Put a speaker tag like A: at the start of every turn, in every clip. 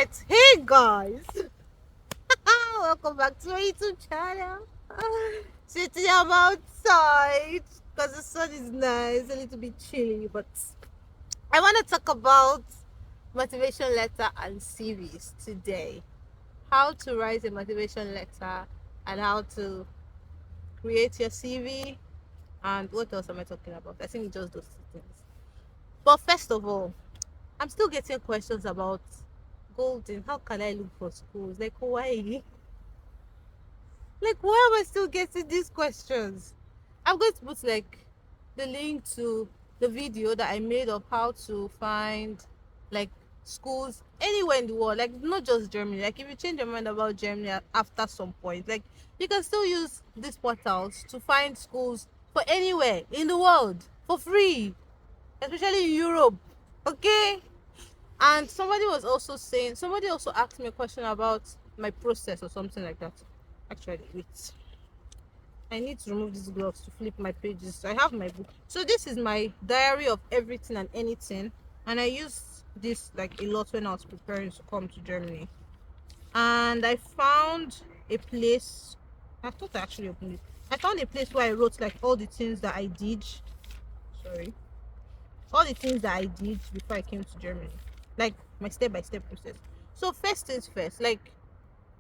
A: Right, hey guys, welcome back to my YouTube channel. Sitting I'm outside because the sun is nice, a little bit chilly, but I want to talk about motivation letter and CVs today. How to write a motivation letter and how to create your CV, and what else am I talking about? I think just those two things. But first of all, I'm still getting questions about golden. How can I look for schools? Like, why? Like, why am I still getting these questions? I'm going to put like the link to the video that I made of how to find like schools anywhere in the world, like not just Germany. Like, if you change your mind about Germany after some point, like you can still use these portals to find schools for anywhere in the world for free, especially in Europe. Okay. And somebody also asked me a question about my process or something like that. Actually, wait. I need to remove these gloves to flip my pages. So I have my book. So this is my diary of everything and anything. And I used this like a lot when I was preparing to come to Germany. And I found a place. I thought I actually opened it. I found a place where I wrote like all the things that I did. Sorry. All the things that I did before I came to Germany. Like my step-by-step process. So first things first, like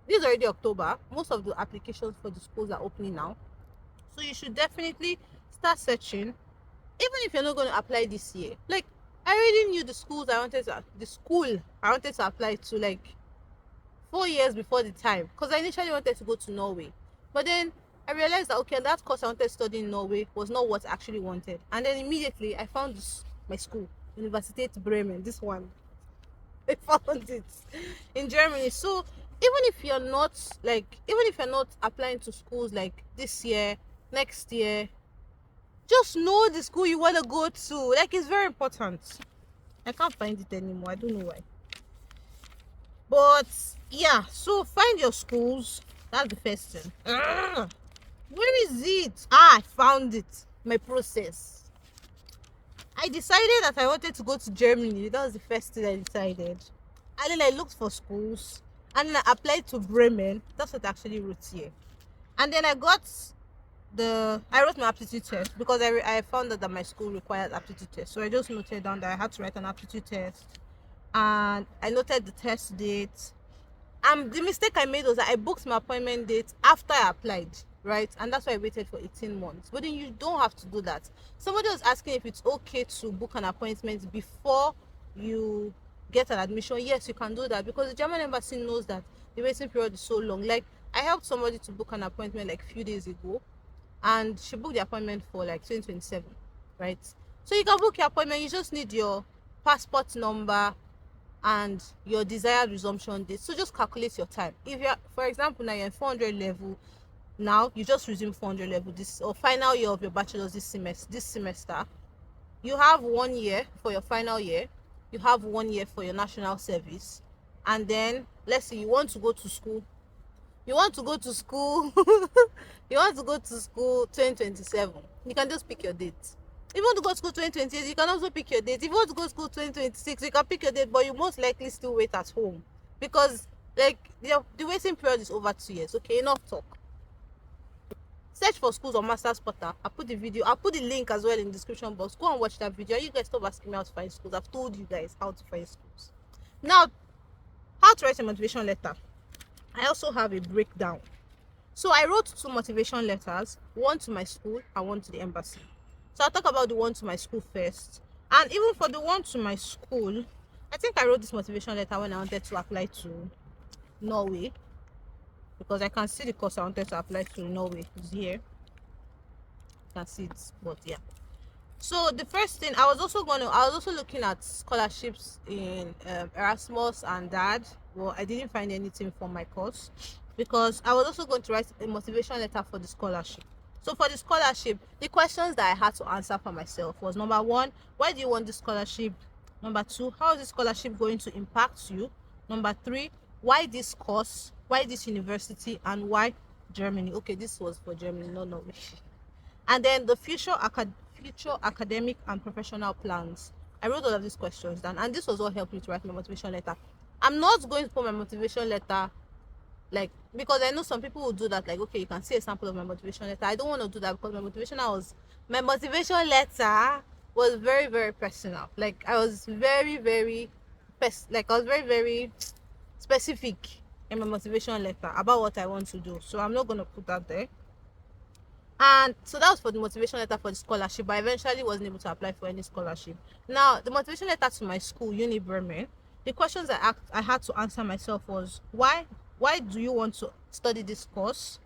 A: this is already October. Most of the applications for the schools are opening now. So you should definitely start searching, even if you're not going to apply this year. Like, I already knew the school I wanted to apply to like 4 years before the time, because I initially wanted to go to Norway. But then I realized that okay, that course I wanted to study in Norway was not what I actually wanted. And then immediately I found my school, Universität Bremen, this one. I found it in Germany. So even if you're not applying to schools like this year, next year, just know the school you want to go to. Like, it's very important. I can't find it anymore. I don't know why. But yeah, so find your schools. That's the first thing. Where is it? I found it. My process. I decided that I wanted to go to Germany. That was the first thing I decided. And then I looked for schools. And then I applied to Bremen. That's what I actually wrote here. And then I wrote my aptitude test because I found out that my school required aptitude test. So I just noted down that I had to write an aptitude test. And I noted the test date. And the mistake I made was that I booked my appointment date after I applied, right? And that's why I waited for 18 months. But then you don't have to do that. Somebody was asking if it's okay to book an appointment before you get an admission. Yes, you can do that because the German embassy knows that the waiting period is so long. Like, I helped somebody to book an appointment like a few days ago, and she booked the appointment for like 2027, right? So you can book your appointment. You just need your passport number and your desired resumption date. So just calculate your time. If you're, for example, now you're in 400 level, now you just resume 400 level this or final year of your bachelor's this semester. You have 1 year for your final year, you have 1 year for your national service, and then let's say you want to go to school, you want to go to school you want to go to school 2027, you can just pick your date. If you want to go to school 2028, you can also pick your date. If you want to go to school 2026, you can pick your date, but you most likely still wait at home because like the waiting period is over 2 years. Okay, enough talk. Search for schools on Masters Portal. I'll put the link as well in the description box. Go and watch that video. You guys stop asking me how to find schools. I've told you guys how to find schools. Now, how to write a motivation letter. I also have a breakdown. So I wrote 2 motivation letters, one to my school and one to the embassy. So I'll talk about the one to my school first. And even for the one to my school, I think I wrote this motivation letter when I wanted to apply to Norway, because I can see the course I wanted to apply to Norway is here. You can see it, but yeah. So the first thing I was also looking at scholarships in Erasmus and DAD. Well, I didn't find anything for my course because I was also going to write a motivation letter for the scholarship. So for the scholarship, the questions that I had to answer for myself was: number one, why do you want this scholarship? Number two, how is this scholarship going to impact you? Number three, why this course? Why this university? And why Germany? Okay, this was for Germany, no Norway. And then the future academic and professional plans. I wrote all of these questions down, and this was what helped me to write my motivation letter. I'm not going to put my motivation letter, like, because I know some people will do that, like, okay, you can see a sample of my motivation letter. I don't want to do that because my motivation letter was very, very personal. Like, I was very, very like, I was very, very specific in my motivation letter about what I want to do. So I'm not going to put that there. And so that was for the motivation letter for the scholarship, but I eventually wasn't able to apply for any scholarship. Now, the motivation letter to my school, Uni Bremen, the questions I had to answer myself was, why do you want to study this course?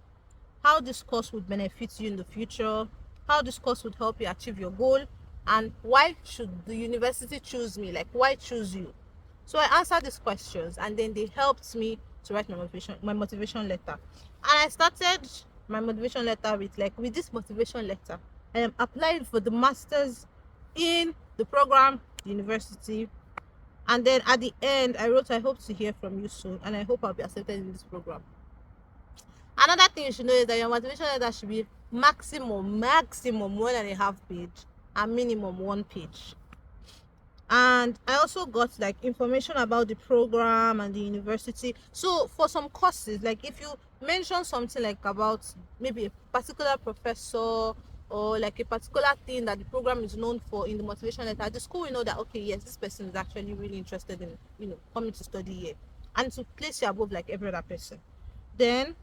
A: How this course would benefit you in the future? How this course would help you achieve your goal? And why should the university choose me? Like, why choose you? So I answered these questions, and then they helped me to write my motivation letter. And I started my motivation letter with this motivation letter, I am applying for the masters in the program, the university. And then at the end, I wrote, I hope to hear from you soon, and I hope I'll be accepted in this program. Another thing you should know is that your motivation letter should be maximum 1.5 page and minimum 1 page. And I also got like information about the program and the university. So for some courses, like if you mention something like about maybe a particular professor or like a particular thing that the program is known for in the motivation letter, the school will know that, okay, yes, this person is actually really interested in coming to study here, and to place you above like every other person. Then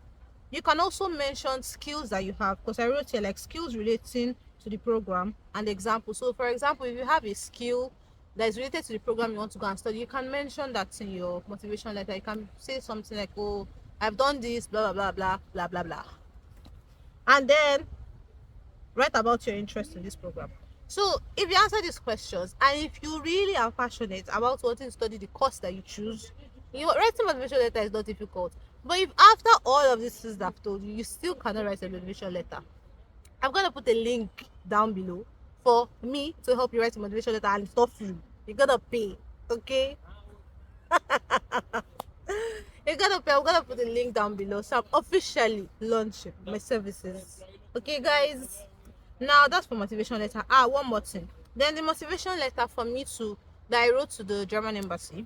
A: you can also mention skills that you have, because I wrote here like skills relating to the program and examples. So for example, if you have a skill that is related to the program you want to go and study, you can mention that in your motivation letter. You can say something like, oh, I've done this, blah blah blah blah blah blah blah, and then write about your interest in this program. So if you answer these questions, and if you really are passionate about wanting to study the course that you choose, writing motivation letter is not difficult. But if after all of these things that I've told you, you still cannot write a motivation letter, I'm going to put a link down below for me to help you write a motivation letter, and it's not free. You're going to pay, okay? You're going to pay. I'm going to put a link down below. So I'm officially launching my services. Okay, guys? Now, that's for motivation letter. One more thing. Then the motivation letter for me that I wrote to the German embassy.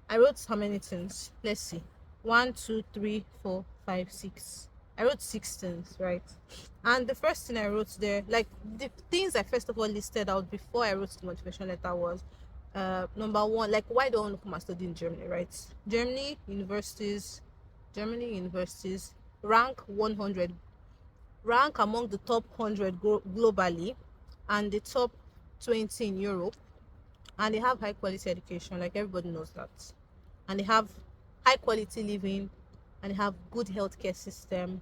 A: I wrote how many things? Let's see. 1, 2, 3, 4, 5, 6. I wrote 6 things, right? And the first thing I wrote there, like the things I first of all listed out before I wrote the motivation letter was, number one, like, why do I want to come and study in Germany, right? Germany universities, rank 100, rank among the top 100 globally, and the top 20 in Europe, and they have high quality education, like everybody knows that, and they have high quality living, and they have good healthcare system,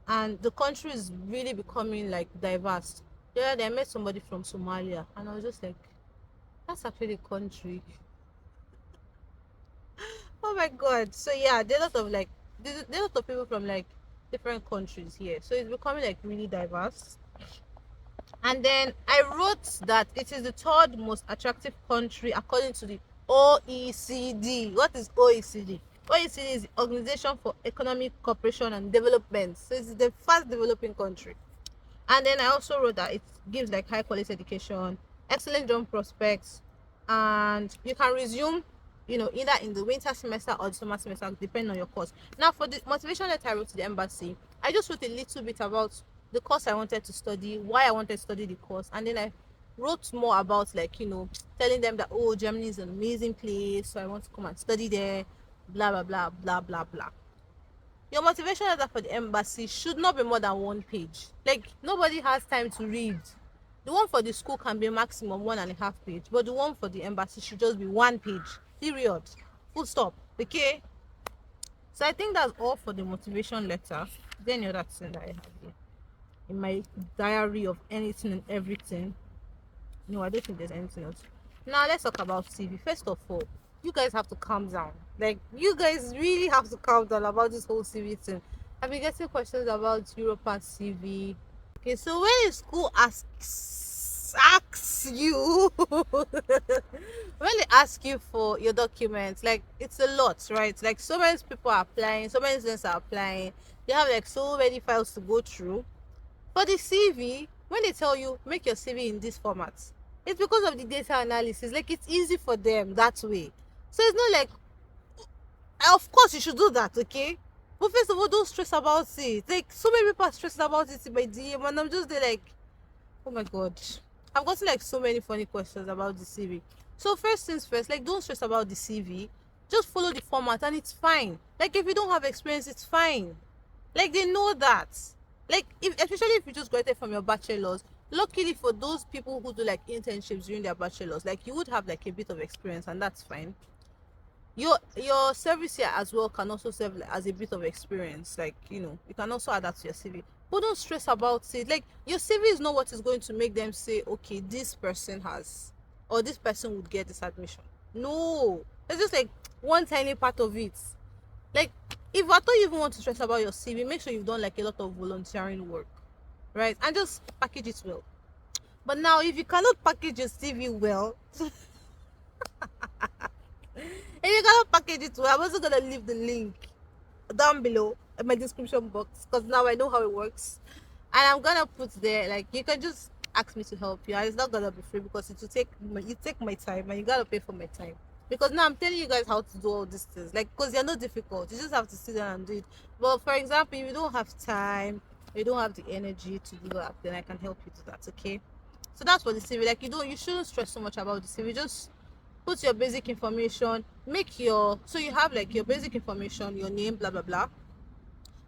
A: and the country is really becoming like diverse. Yeah, I met somebody from Somalia, and I was just like, that's actually a country. Oh my god. So yeah, there's a lot of people from like different countries here, so it's becoming like really diverse. And then I wrote that it is the third most attractive country according to the OECD. What is OECD? OECD is the Organization for Economic Cooperation and Development. So it's the fast developing country. And then I also wrote that it gives like high quality education, excellent job prospects, and you can resume, either in the winter semester or the summer semester, depending on your course. Now, for the motivation letter I wrote to the embassy, I just wrote a little bit about the course I wanted to study, why I wanted to study the course, and then I wrote more about telling them that, oh, Germany is an amazing place, so I want to come and study there, blah blah blah blah blah blah. Your motivation letter for the embassy should not be more than 1 page. Like, nobody has time to read. The one for the school can be maximum 1.5 page, but the one for the embassy should just be 1 page. Period. Full stop. Okay? So I think that's all for the motivation letter. Then the other thing that I have here in my diary of anything and everything. No, I don't think there's anything else. Now let's talk about CV. First of all, you guys have to calm down. Like, you guys really have to calm down about this whole CV thing. I've been getting questions about Europa CV. Okay, so when a school asks you when they ask you for your documents, like, it's a lot, right? Like, so many people are applying, so many students are applying, you have like so many files to go through. For the CV, when they tell you make your CV in this format, it's because of the data analysis. Like, it's easy for them that way. So it's not like Of course you should do that, okay? But first of all, don't stress about it. Like, so many people are stressing about it in my DM, and I'm just there like, oh my god. I've gotten like so many funny questions about the CV. So first things first, like, don't stress about the CV. Just follow the format and it's fine. Like, if you don't have experience, it's fine. Like, they know that. Like, especially if you just graduated from your bachelor's, luckily for those people who do like internships during their bachelor's, like, you would have like a bit of experience, and that's fine. Your service here as well can also serve as a bit of experience. Like, you can also add that to your CV. But don't stress about it. Like, your CV is not what is going to make them say, okay, this person has, or this person would get this admission. No, it's just like one tiny part of it. Like, if I thought you even want to stress about your CV, make sure you've done like a lot of volunteering work, right? And just package it well. But now, if you cannot package your CV well, if you cannot package it well, I'm also gonna leave the link down below in my description box, because now I know how it works. And I'm gonna put there, like, you can just ask me to help you, and it's not gonna be free because it will take my time, and you gotta pay for my time. Because now I'm telling you guys how to do all these things, like, because they're not difficult. You just have to sit down and do it. But for example, if you don't have time, you don't have the energy to do that, then I can help you do that, okay? So that's for the CV. Like, you shouldn't stress so much about the CV. Just put your basic information, so you have like your basic information, your name, blah blah blah.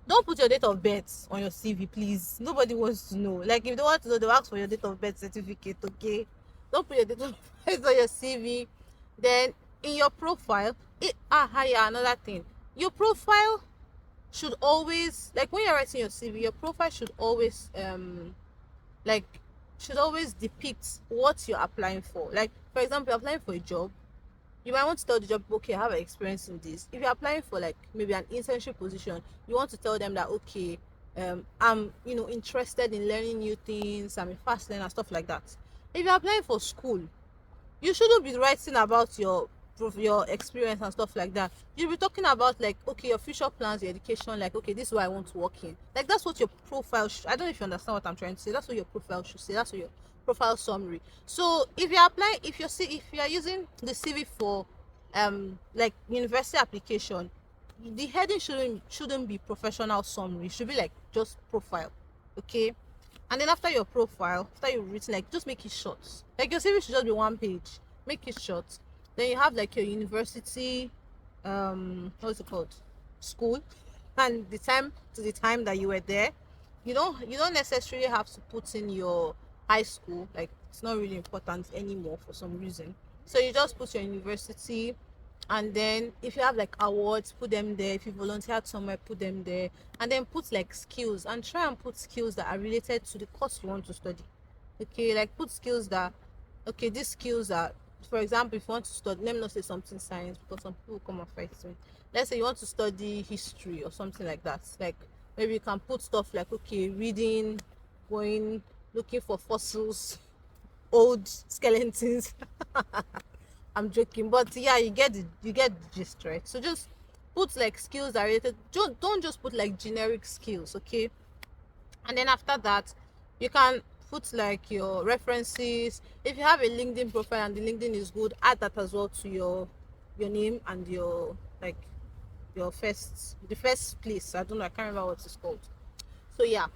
A: Don't put your date of birth on your CV, please. Nobody wants to know. Like, if they want to know, they'll ask for your date of birth certificate, okay? Don't put your date of birth on your CV. Then in your profile, yeah, another thing. Your profile should always, like, when you're writing your CV, your profile should always like should always depict what you're applying for. Like, for example, you're applying for a job, you might want to tell the job, okay, I have experience in this. If you're applying for like maybe an internship position, you want to tell them that, okay, I'm interested in learning new things, I'm a fast learner, stuff like that. If you're applying for school, you shouldn't be writing about your experience and stuff like that. You'll be talking about, like, okay, your future plans, your education, like, okay, this is what I want to work in. Like, that's what your profile I don't know if you understand what I'm trying to say. That's what your profile should say. That's what your profile summary. So if you're applying, if you are using the CV for like university application, the heading shouldn't be professional summary. It should be like just profile, okay? And then after your profile, after you've written, like, just make it short. Like, your CV should just be one page. Make it short. Then you have like your university, what's it called, school, and the time that you were there. You don't necessarily have to put in your high school. Like, it's not really important anymore for some reason. So you just put your university, and then if you have like awards, put them there. If you volunteered somewhere, put them there. And then put like skills, and try and put skills that are related to the course you want to study. Okay, like, put skills that, okay, these skills are, for example, if you want to study, let me not say something science, because some people come and fight me. Let's say you want to study history or something like that. Like, maybe you can put stuff like, okay, reading, going, looking for fossils, old skeletons. I'm joking, but yeah, you get the gist, right? So just put like skills that are related. Don't just put like generic skills, okay? And then after that, you can put like your references. If you have a LinkedIn profile and the LinkedIn is good, add that as well to your name and your, like, the first place. I don't know, I can't remember what it's called. So yeah,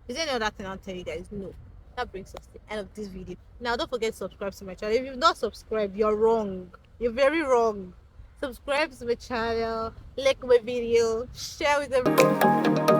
A: is there any other thing I'll tell you guys? No. That brings us to the end of this video. Now, don't forget to subscribe to my channel. If you've not subscribed, you're wrong. You're very wrong. Subscribe to my channel, like my video, share with everyone.